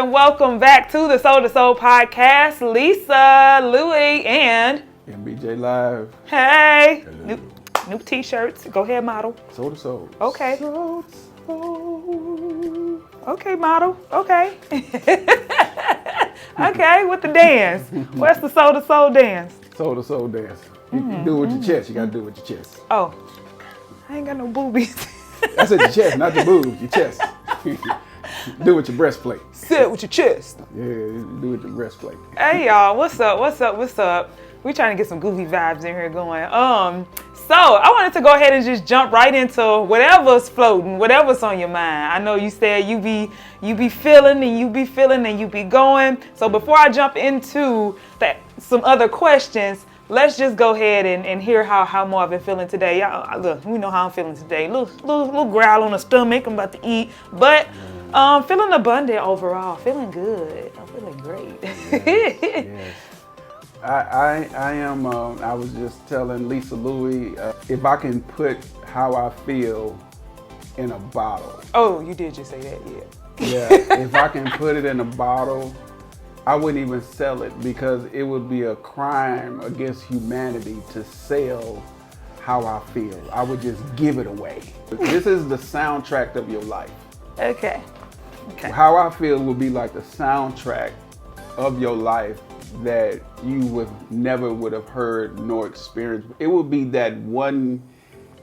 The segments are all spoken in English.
and welcome back to the Soul to Soul podcast. Lisa, Louie, and MBJ Live. Hey, new t-shirts. Go ahead, model. Soul to Soul. Okay. Soul to Soul. Okay, model. Okay. Okay, with the dance. What's the Soul to Soul dance? Soul to Soul dance. You do it with your chest. You got to do it with your chest. Oh, I ain't got no boobies. That's at your chest, not your boobs, your chest. Do it with your breastplate. Sit with your chest. Yeah, do it with your breastplate. Hey y'all, what's up? We trying to get some goofy vibes in here going. So I wanted to go ahead and just jump right into whatever's floating, whatever's on your mind. I know you said you be feeling and you be going. So before I jump into some other questions, let's just go ahead and hear how Marvin feeling today. Y'all, look, we know how I'm feeling today. Little growl on the stomach. I'm about to eat, but feeling abundant overall. Feeling good. I'm feeling great. Yes. I am. I was just telling Lisa Louie, if I can put how I feel in a bottle. Oh, you did just say that, yeah. Yeah. If I can put it in a bottle, I wouldn't even sell it because it would be a crime against humanity to sell how I feel. I would just give it away. This is the soundtrack of your life. Okay. How I feel would be like the soundtrack of your life that you never would have heard nor experienced. It would be that one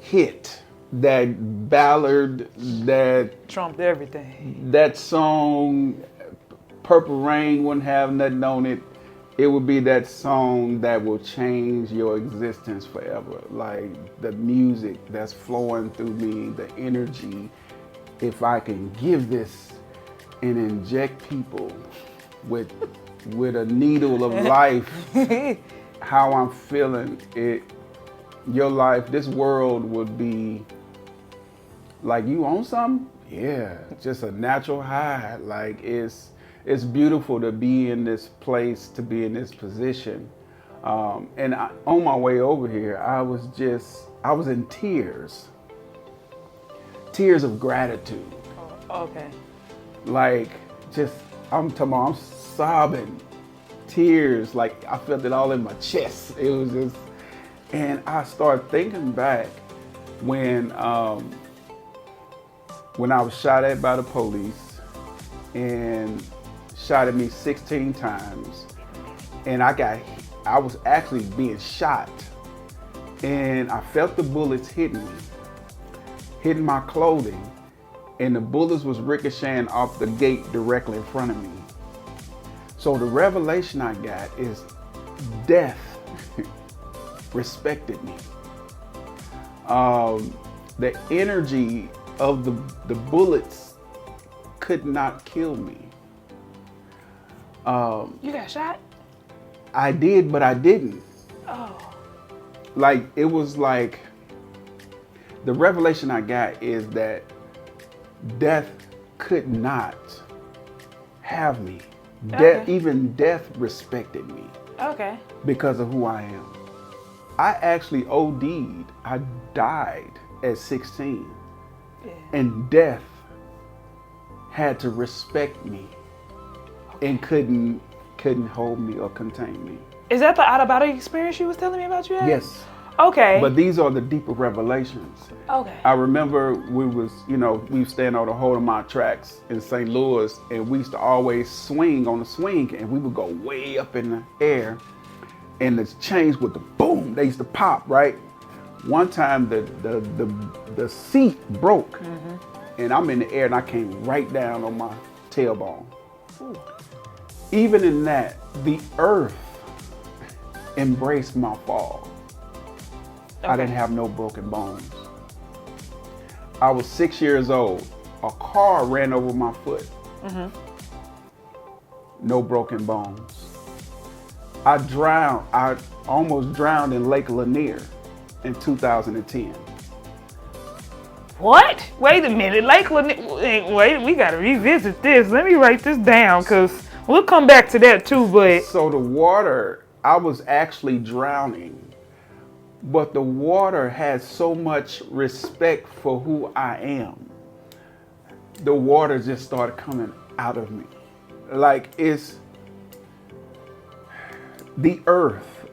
hit, that ballad, that trumped everything. That song, Purple Rain wouldn't have nothing on it. It would be that song that will change your existence forever. Like the music that's flowing through me, the energy. If I can give this and inject people with a needle of life, how I'm feeling, your life, this world would be like, you on something? Yeah, just a natural high. Like it's beautiful to be in this place, to be in this position. And on my way over here, I was in tears of gratitude. Oh, okay. Like I'm sobbing, tears, like I felt it all in my chest. It was just, and I started thinking back when I was shot at by the police and shot at me 16 times, and I was actually being shot, and I felt the bullets hitting my clothing, and the bullets was ricocheting off the gate directly in front of me. So the revelation I got is death respected me. The energy of the bullets could not kill me. You got shot? I did, but I didn't. Oh. Like, it was like, the revelation I got is that death could not have me. Okay. Even death respected me. Okay. Because of who I am. I actually OD'd. I died at 16. Yeah. And death had to respect me and couldn't hold me or contain me. Is that the out-of-body experience you was telling me about you had? Yes. Okay. But these are the deeper revelations. Okay. I remember we was staying on the Holdemont tracks in St. Louis, and we used to always swing on the swing, and we would go way up in the air, and the chains would boom, they used to pop, right? One time the seat broke, and I'm in the air, and I came right down on my tailbone. Ooh. Even in that, the earth embraced my fall. Okay. I didn't have no broken bones. I was 6 years old. A car ran over my foot. No broken bones. I almost drowned in Lake Lanier in 2010. What? Wait a minute. Lake Lanier. Wait, we got to revisit this. Let me write this down because we'll come back to that too, but. So the water, I was actually drowning. But the water had so much respect for who I am. The water just started coming out of me. Like, it's the earth.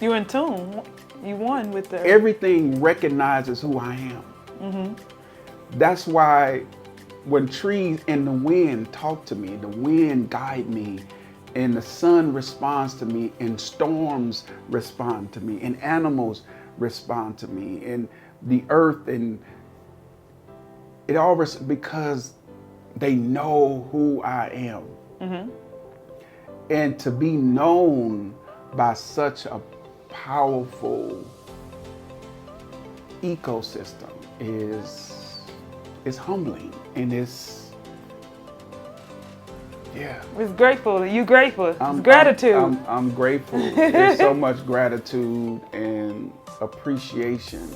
You in tune. You one with the earth. Everything recognizes who I am. Mm-hmm. That's why when trees and the wind talk to me, the wind guide me, and the sun responds to me, and storms respond to me, and animals respond to me, and the earth, and it all because they know who I am. Mm-hmm. And to be known by such a powerful ecosystem is humbling, and it's grateful. You grateful. It's gratitude. I'm grateful. There's so much gratitude and appreciation.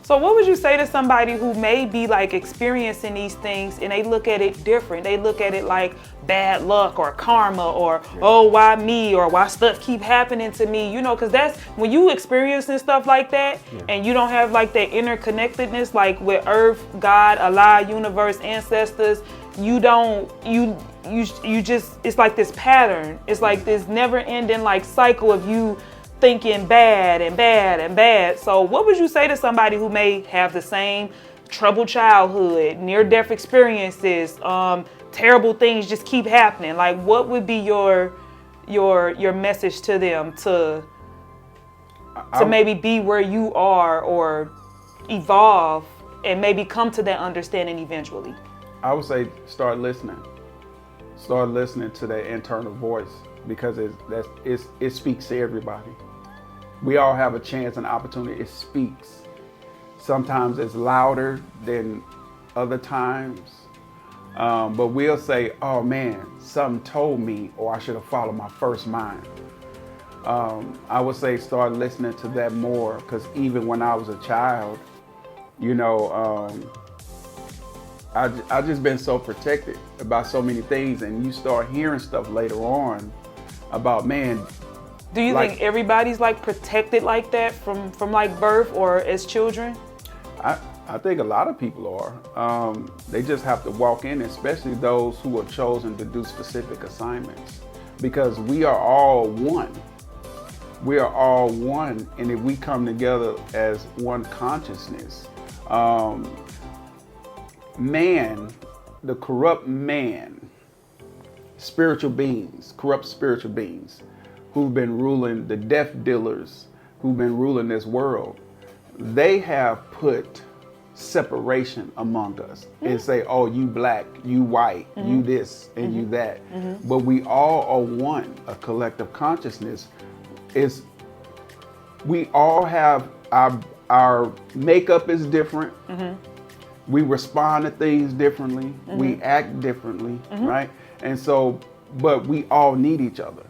So what would you say to somebody who may be like experiencing these things and they look at it different? They look at it like bad luck or karma or, oh, why me, or why stuff keep happening to me? You know, because that's when you experiencing stuff like that and you don't have like that interconnectedness, like with earth, God, Allah, universe, ancestors, you just, it's like this pattern. It's like this never ending like cycle of you thinking bad and bad and bad. So what would you say to somebody who may have the same troubled childhood, near-death experiences, terrible things just keep happening? Like, what would be your message to them to maybe be where you are or evolve and maybe come to that understanding eventually? I would say start listening. Start listening to that internal voice, because it speaks to everybody. We all have a chance and opportunity. It speaks. Sometimes it's louder than other times. But we'll say, oh man, something told me, or I should have followed my first mind. I would say start listening to that more, because even when I was a child, you know, I just been so protected about so many things, and you start hearing stuff later on about, man. Do you think everybody's like protected like that from like birth or as children? I think a lot of people are. They just have to walk in, especially those who are chosen to do specific assignments, because we are all one. We are all one, and if we come together as one consciousness, man, the corrupt man, corrupt spiritual beings, who've been ruling, the death dealers who've been ruling this world, they have put separation among us and say, oh, you black, you white, you this, and you that. But we all are one, a collective consciousness. We all have our makeup is different. We respond to things differently. We act differently, right? And so, but we all need each other.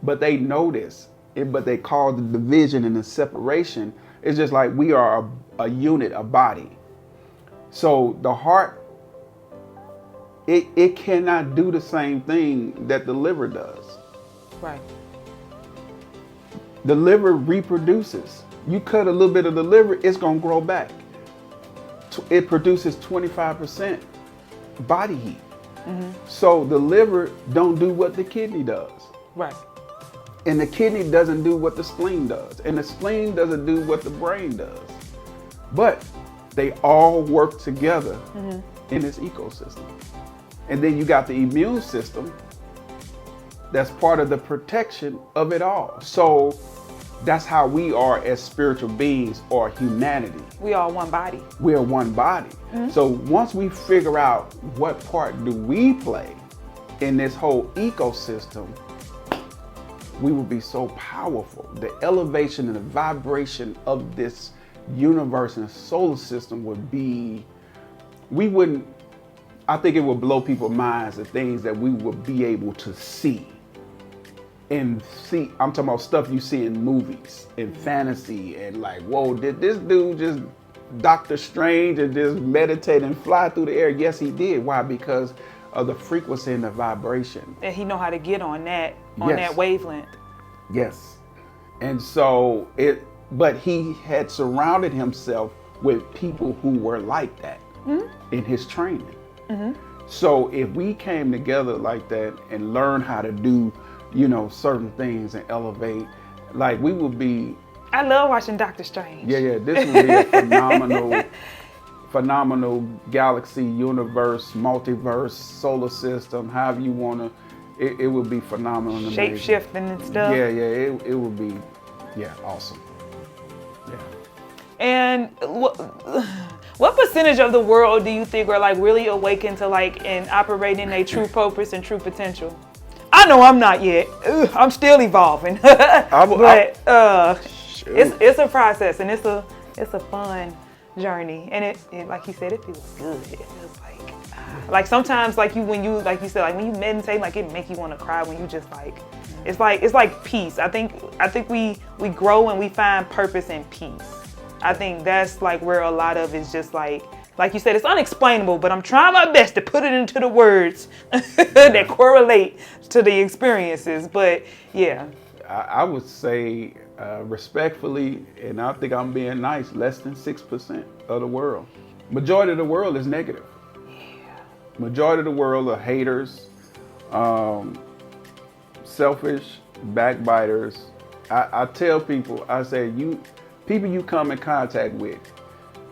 But they know this, but they call the division and the separation. It's just like we are a unit, a body. So the heart, it cannot do the same thing that the liver does. Right. The liver reproduces. You cut a little bit of the liver, it's gonna grow back. It produces 25% body heat. So the liver don't do what the kidney does. Right. And the kidney doesn't do what the spleen does. And the spleen doesn't do what the brain does. But they all work together in this ecosystem. And then you got the immune system that's part of the protection of it all. So that's how we are as spiritual beings or humanity. We are one body. We are one body. So once we figure out what part do we play in this whole ecosystem, we will be so powerful. The elevation and the vibration of this universe and solar system would be, I think it would blow people's minds, the things that we would be able to see. And see, I'm talking about stuff you see in movies, in fantasy, and like, whoa, did this dude just Doctor Strange and just meditate and fly through the air? Yes, he did. Why? Because of the frequency and the vibration. And he know how to get on that wavelength. Yes. And so but he had surrounded himself with people who were like that in his training. So if we came together like that and learned how to do, certain things and elevate, like we would be. I love watching Doctor Strange. Yeah. This would be a phenomenal galaxy, universe, multiverse, solar system, however you want to. It would be phenomenal. And shape shifting and stuff. Yeah. It would be, awesome. Yeah. And what percentage of the world do you think are like really awakened to like and operating a true purpose and true potential? I know I'm not yet. I'm still evolving. But it's a process and it's a fun journey. And it like you said, it feels good. It feels like sometimes like when you meditate, like it make you want to cry when you just like it's like peace. I think we grow and we find purpose in peace. I think that's like where a lot of it's just like you said, it's unexplainable, but I'm trying my best to put it into the words that correlate to the experiences. But yeah. I would say respectfully, and I think I'm being nice, less than 6% of the world. Majority of the world is negative. Yeah. Majority of the world are haters, selfish, backbiters. I tell people, I say, people you come in contact with,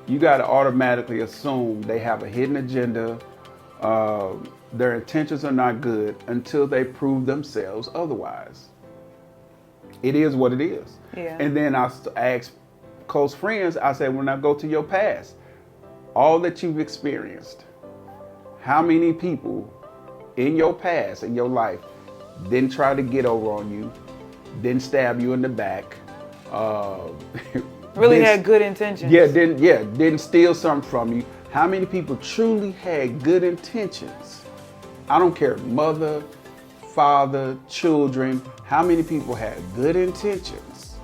you got to automatically assume they have a hidden agenda. Their intentions are not good until they prove themselves otherwise. It is what it is. Yeah. And then I ask close friends, I say, when I go to your past, all that you've experienced, how many people in your past, in your life, didn't try to get over on you, didn't stab you in the back, really had good intentions. Didn't steal something from you. How many people truly had good intentions? I don't care, mother, father, children. How many people had good intentions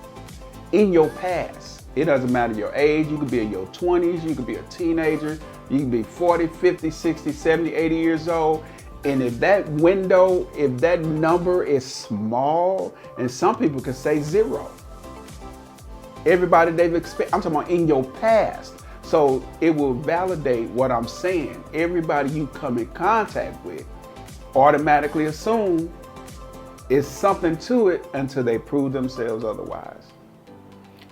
in your past? It doesn't matter your age. You could be in your 20s. You could be a teenager. You could be 40, 50, 60, 70, 80 years old. And if that window, if that number is small, and some people can say 0. Everybody they've experienced, I'm talking about in your past. So it will validate what I'm saying. Everybody you come in contact with automatically assume it's something to it until they prove themselves otherwise.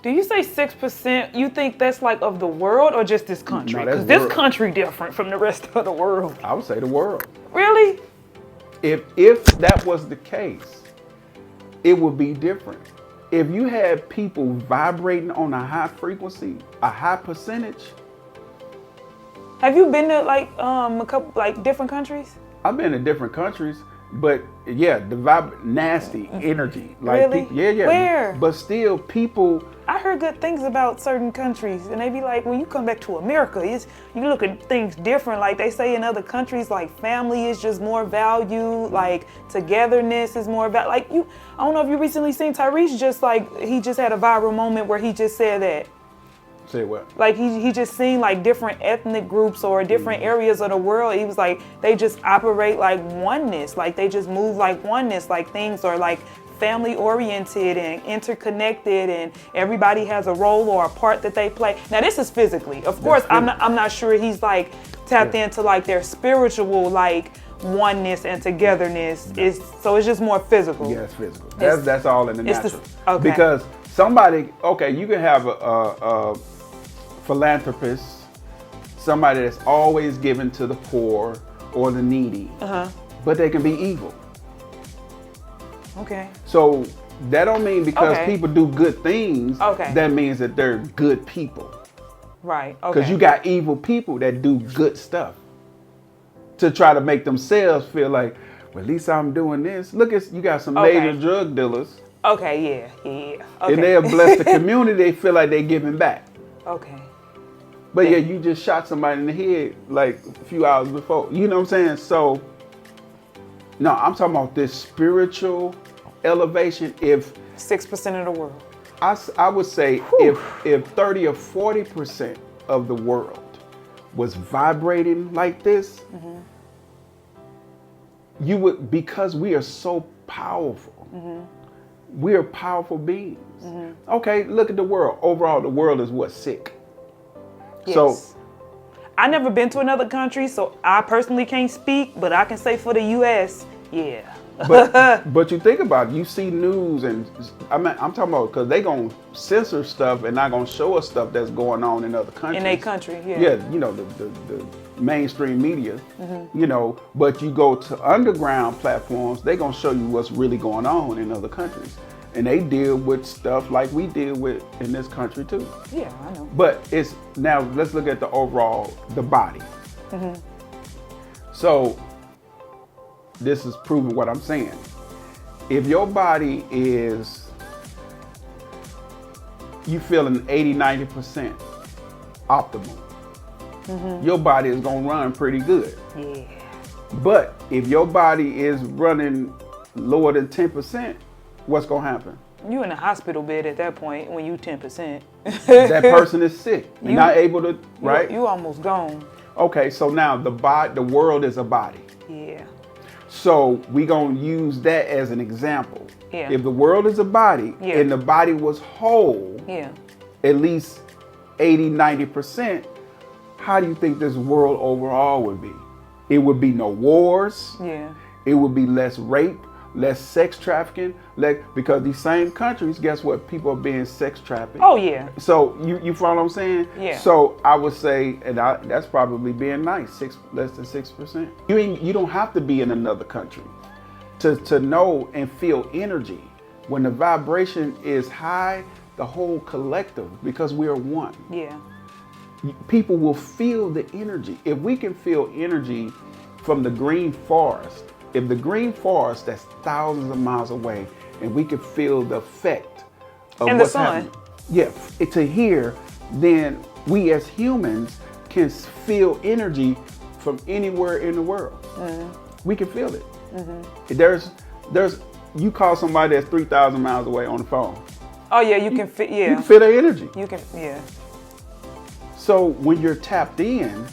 Do you say 6%? You think that's like of the world or just this country? Because this country different from the rest of the world. I would say the world. Really? If that was the case, it would be different. If you had people vibrating on a high frequency, a high percentage. Have you been to like a couple like different countries? I've been to different countries, but yeah, the nasty energy. Like really? People, yeah. Where? But still, people. I heard good things about certain countries, and they be like, when you come back to America, you look at things different. Like they say in other countries, like family is just more valued, like togetherness is more about. Like I don't know if you recently seen Tyrese. He just had a viral moment where he just said that. Say what? Like he just seen like different ethnic groups or different areas of the world. He was like, they just operate like oneness. Like they just move like oneness. Like things are like family oriented and interconnected, and everybody has a role or a part that they play. Now this is physically. Of course, I'm not sure he's like tapped into like their spiritual like oneness and togetherness. So it's just more physical. Yeah, it's physical. That's all in the natural. Okay. Because somebody, you can have a philanthropist, somebody that's always giving to the poor or the needy, but they can be evil. Okay. So that don't mean because people do good things, that means that they're good people. Right. Okay. Because you got evil people that do good stuff to try to make themselves feel like, well, at least I'm doing this. Look, you got some major drug dealers. Okay, yeah. Okay. And they'll bless the community. They feel like they're giving back. Okay. But yeah, you just shot somebody in the head like a few hours before. You know what I'm saying? So, no, I'm talking about this spiritual elevation. If 6% of the world, I would say if 30 or 40% of the world was vibrating like this, you would, because we are so powerful. We are powerful beings. Okay, look at the world. Overall, the world is what? Sick. Yes. So I never been to another country, so I personally can't speak, but I can say for the U.S., yeah. But you think about it, you see news, and I'm talking about because they gonna censor stuff and not gonna show us stuff that's going on in other countries. In their country, yeah. Yeah, you know, the mainstream media, you know, but you go to underground platforms, they gonna show you what's really going on in other countries. And they deal with stuff like we deal with in this country too. Yeah, I know. But it's, now let's look at the overall, the body. So, this is proving what I'm saying. If your body is, you feeling 80, 90% optimal, your body is gonna run pretty good. Yeah. But if your body is running lower than 10%, what's gonna happen? You in a hospital bed at that point when you 10%. That person is sick. You're not able to, right? You almost gone. Okay, so now the world is a body. Yeah. So we gonna use that as an example. Yeah. If the world is a body and the body was whole, at least 80, 90%, how do you think this world overall would be? It would be no wars. Yeah. It would be less rape, less sex trafficking, because these same countries, guess what? People are being sex trafficked. Oh yeah. So you follow what I'm saying? Yeah. So I would say, and that's probably being nice, less than 6%. You don't have to be in another country to know and feel energy. When the vibration is high, the whole collective, because we are one. Yeah. People will feel the energy. If we can feel energy from the green forest, if the green forest that's thousands of miles away, and we can feel the effect of and what's the sun. happening, yeah, to hear, then we as humans can feel energy from anywhere in the world. We can feel it. There's, you call somebody that's 3,000 miles away on the phone. Oh yeah, you can feel. Yeah. You can feel their energy. You can. Yeah. So when you're tapped in,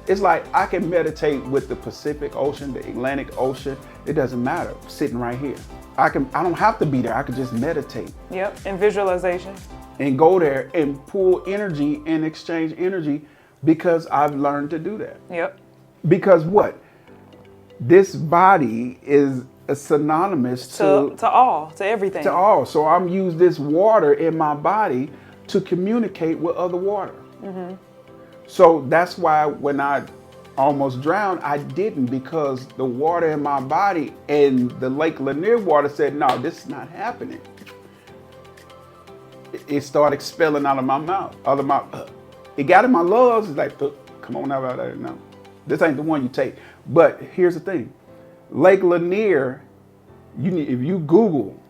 it's like I can meditate with the Pacific Ocean, the Atlantic Ocean. It doesn't matter. Sitting right here. I don't have to be there. I can just meditate. Yep. And visualization. And go there and pull energy and exchange energy, because I've learned to do that. Yep. Because what? This body is synonymous to all, to everything. To all. So I'm using this water in my body to communicate with other water. So that's why when I almost drowned, I didn't, because the water in my body and the Lake Lanier water said, no, this is not happening. It started expelling out of my mouth. It got in my lungs. It's like, come on out of there. No, this ain't the one you take. But here's the thing. Lake Lanier, if you Google,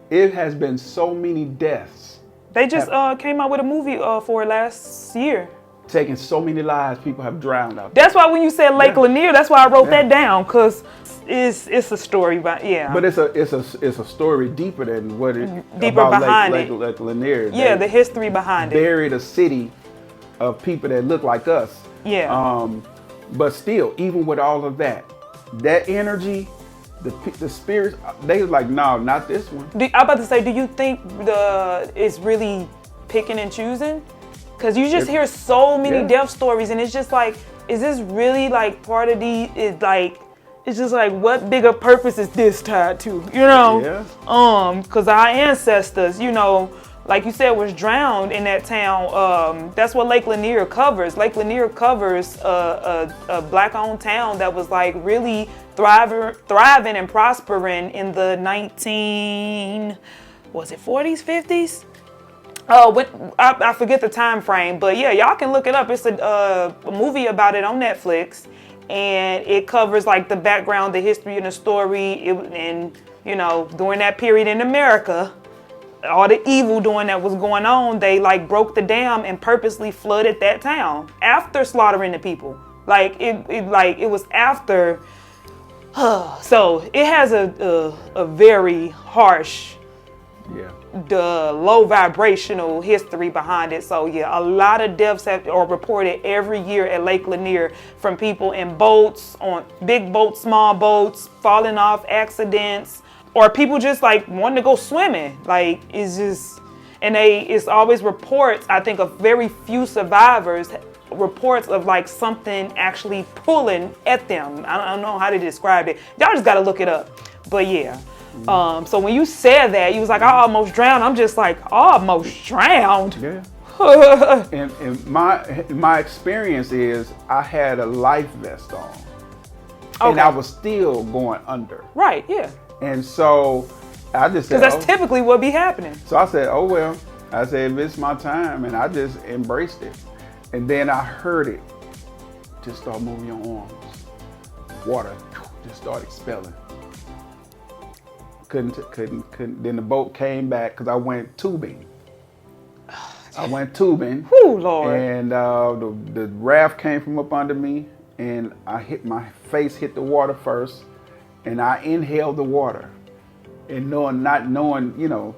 it has been so many deaths. They just came out with a movie for it last year. Taking so many lives, people have drowned out there. That's why when you said Lake Lanier, that's why I wrote that down, because it's a story about But it's a story deeper than what it deeper about behind Lake Lanier. Yeah, the history behind it. Buried a city of people that look like us. Yeah. But still, even with all of that energy, the spirits, they was like, no, not this one. I'm about to say, do you think it's really picking and choosing? Because you just hear so many death stories, and it's just like, is this really like part of it's just like, what bigger purpose is this tied to? You know? Yeah. Because our ancestors, you know, like you said, was drowned in that town. That's what Lake Lanier covers. Lake Lanier covers a black-owned town that was like really thriving and prospering in the 40s, 50s? I forget the time frame, but yeah, y'all can look it up. It's a movie about it on Netflix, and it covers like the background, the history, and the story. And you know, during that period in America, all the evil doing that was going on, they like broke the dam and purposely flooded that town after slaughtering the people. Like it was after. So it has a very harsh. Yeah. The low vibrational history behind it. So yeah, a lot of deaths are reported every year at Lake Lanier from people in boats, on big boats, small boats, falling off, accidents, or people just like wanting to go swimming. Like it's just, and it's always reports, I think, of very few survivors reports of like something actually pulling at them. I don't know how to describe it. Y'all just got to look it up. But yeah. So when you said that, you was like, I almost drowned. I'm just like, almost drowned. Yeah. and my experience is I had a life vest on, and I was still going under. Right. Yeah. And so I just said, because that's typically what be happening. So I said, oh well. I said, if it's my time, and I just embraced it. And then I heard it. Just start moving your arms. Water just started expelling. Couldn't. Then the boat came back because I went tubing. Whew, Lord. And the raft came from up under me, and my face hit the water first, and I inhaled the water, and not knowing,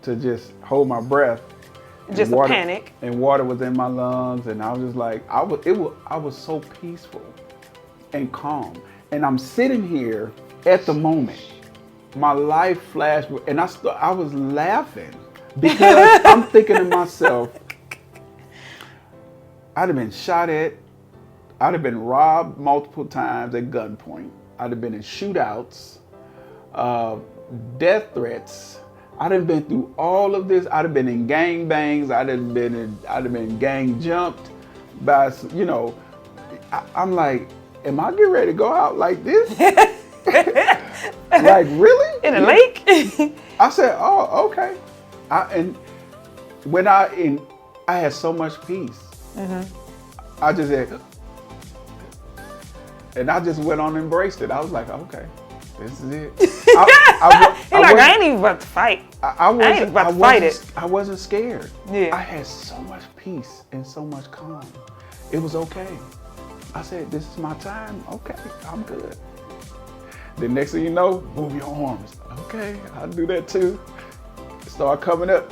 to just hold my breath. Just a panic. And water was in my lungs, and I was just like, I was so peaceful and calm. And I'm sitting here at the moment. My life flashed, and I was laughing because I'm thinking to myself, I'd have been shot at, I'd have been robbed multiple times at gunpoint, I'd have been in shootouts, death threats. I'd have been through all of this. I'd have been in gang bangs. I'd have been gang jumped by, I'm like, am I getting ready to go out like this? Like, really? In a lake? I said, oh, okay. And when I had so much peace. Mm-hmm. I just said, and I just went on and embraced it. I was like, okay. This is it. I ain't even about to fight. I ain't about to fight it. I wasn't scared. Yeah. I had so much peace and so much calm. It was okay. I said, this is my time. Okay, I'm good. The next thing you know, move your arms. Okay, I'll do that too. Start coming up.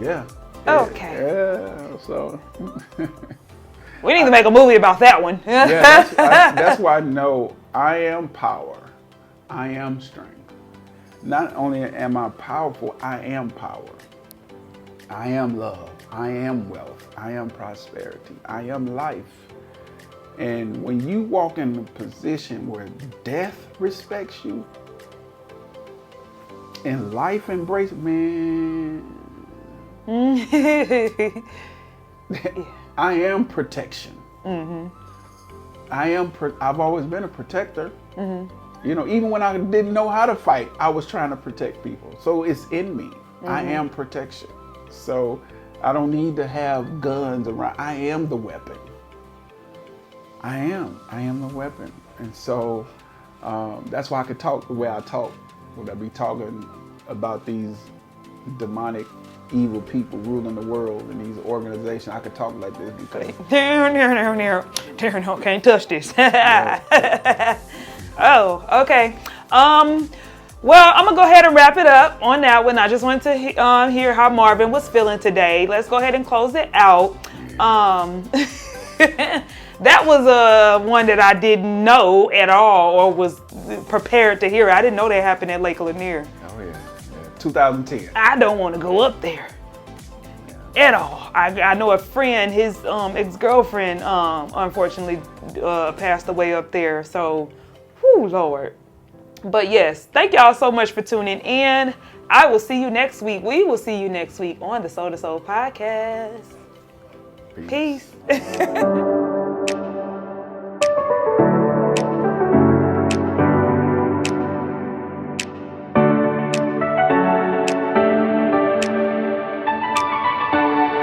Yeah. Okay. Yeah, so. We need to make a movie about that one. Yeah, that's why I know I am power. I am strength. Not only am I powerful, I am power. I am love. I am wealth. I am prosperity. I am life. And when you walk in a position where death respects you and life embraces, man. I am protection. Mm-hmm. I've always been a protector. Mm-hmm. Even when I didn't know how to fight, I was trying to protect people. So it's in me. Mm-hmm. I am protection. So I don't need to have guns around. I am the weapon. I am the weapon. And so that's why I could talk the way I talk. When I be talking about these demonic evil people ruling the world and these organizations, I could talk like this because can't touch this. Oh, okay. Well, I'm gonna go ahead and wrap it up on that one. I just wanted to hear how Marvin was feeling today. Let's go ahead and close it out. That was one that I didn't know at all or was prepared to hear. I didn't know that happened at Lake Lanier. Oh yeah. 2010. I don't want to go up there at all. I know a friend, his ex-girlfriend, unfortunately passed away up there. So, whew, Lord. But yes, thank y'all so much for tuning in. I will see you next week. We will see you next week on the Soul to Soul podcast. Peace.